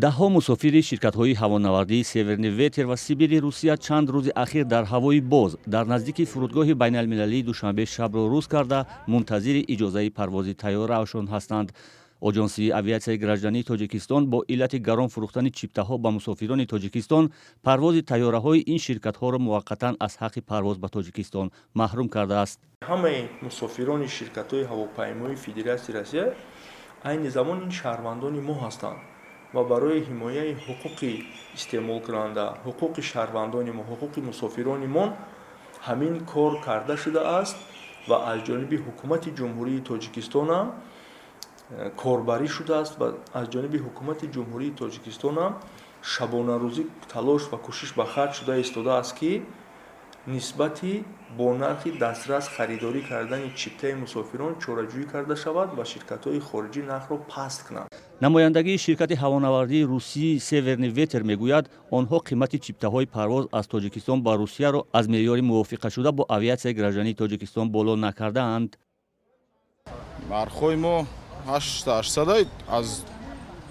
даҳҳо мусофири ширкатҳои ҳавонавардии Северный ветер ва Сибири Русия чанд рӯзи ахир дар ҳавои боз дар наздики фурудгоҳи байналмилалии Душанбе шабро рӯз карда мунтазири иҷозаи парвози тайёраашон ҳастанд. Оҷонсии авиатсияи граждании Тоҷикистон бо иллати гарон фурӯхтани чиптаҳо ба мусофирони Тоҷикистон парвози тайёраҳои ин ширкатҳоро муваққатан аз ҳаққи парвоз ба Тоҷикистон маҳрум кардааст. ҳамаи мусофирони ширкатҳои ҳавопаймоии Федератсияи Россия айни замон ин шаҳрвандони мо ҳастанд ва барои ҳимояи ҳуқуқи истеъмолкунанда, ҳуқуқи шаҳрвандони мо, ҳуқуқи мусофирони мо ҳамин кор карда шудааст ва аз ҷониби ҳукумати ҷумҳурии Тоҷикистон ҳам корбарӣ шудааст ва аз ҷониби ҳукумати ҷумҳурии Тоҷикистон ҳам шабонарӯзӣ талош ва кӯшиш ба харҷ шуда истодааст ки нисбати бо нархи дастрас харидорӣ кардани чиптаи мусофирон чораҷӯӣ карда шавад ва ширкатҳои хориҷӣ нархро паст кунанд. намояндагии ширкати ҳавонавардии русии Северный ветер мегӯяд, онҳо қимати чиптаҳои парвоз аз Тоҷикистон ба Русияро аз меъёри мувофиқашуда бо авиатсияи граждании Тоҷикистон боло накардаанд. нархҳои мо 800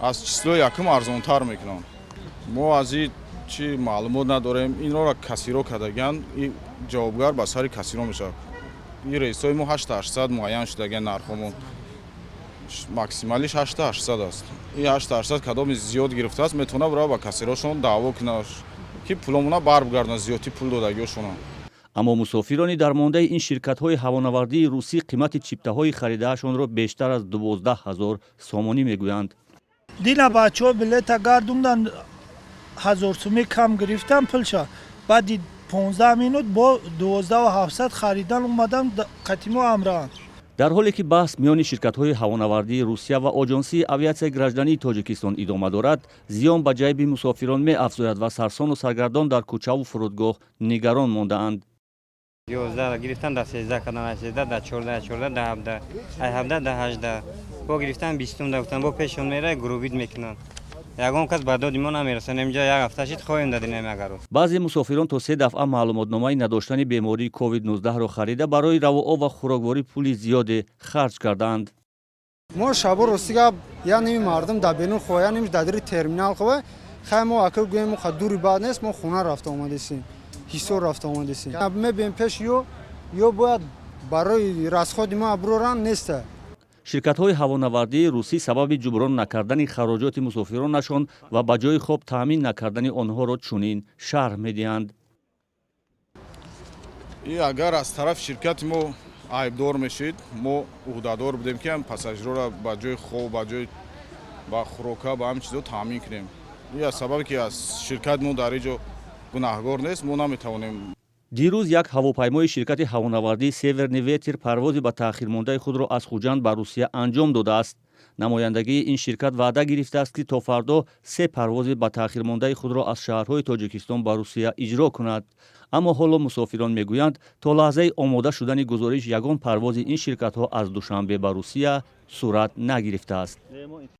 аз числои якум арзонтар мекунанд. мо аз ин чи маълумот надорем, инро касиро кардаган, ин ҷавобгар ба сари касиро мешавад. ин рейсҳои мо 800 муайян шудаган нархҳомон максималиш 800 аст. ин 800 кадоми зиёд гирифтааст, метавонад бара ба касирошон даъво кунад ки пуломона барбигардонад, зиёдтӣ пул додагиошонанд. аммо мусофирони дармондаи ин ширкатҳои ҳавонавардии русӣ қимати чиптаҳои харидаашонро бештар аз 12 000 сомонӣ мегӯянд. дина бачаҳо билета гардондан 1000 сомӣ кам гирифтам пулша, баъди 15 минут бо 12700 харидан омадам қатимо амраан. дар ҳоле ки баҳс миёни ширкатҳои ҳавонавардии Русия ва Оҷонсии авиатсияи граждании Тоҷикистон идома дорад, зиён ба ҷайби мусофирон меафзояд ва сарсону саргардон дар кӯчаву фурудгоҳ нигарон мондаанд. 11 гирифтан да 13 кадан 13 да 14 14 да 17 ай 17 да 18 бо гирифтан 20 да гуфтан бо пешон мерай гурувид мекунанд. ягон кас ба доди мо намерасад. имҷо як ҳафта шид хоҳем дадинем агару. баъзе мусофирон то 3 дафъа маълумотномаи надоштани бемории COVID-19-ро харида барои равооб ва хӯрокворӣ пули зиёде харҷ кардаанд. мо шабо ростига яъни мардум да бенун хояним дадири терминал хова хай мо ака гӯем мо дури баъд нест, мо хона рафта омадесим, ҳисор рафта омадесим. мебем пеш ё бояд барои расходи мо аброран неста. ширкатҳои ҳавонавардии русӣ сабаби ҷуброн накардани хароҷоти мусофиронашон ва ба ҷои хоб таъмин накардани онҳоро чунин шарҳ медиҳанд. агар аз тарафи ширкати мо айбдор мешид, мо уҳдадор будем ки пассажирора ба ҷои хоб, ба ҷои ба хӯрока, ба ҳамин чизо таъмин кунем. ин аз сабабе ки аз ширкати мо дар инҷо гунаҳгор нест, мо наметавонем. дирӯз як ҳавопаймои ширкати ҳавонавардии Северный ветер парвози ба таъхирмондаи худро аз Хуҷанд ба Русия анҷом додааст. намояндагии ин ширкат ваъда гирифтааст ки то фардо 3 парвози ба таъхирмондаи худро аз шаҳрҳои Тоҷикистон ба Русия иҷро кунад. аммо ҳоло мусофирон мегӯянд, то лаҳзаи омода шудани гузориш ягон парвози ин ширкатҳо аз Душанбе ба Русия сурат нагирифтааст.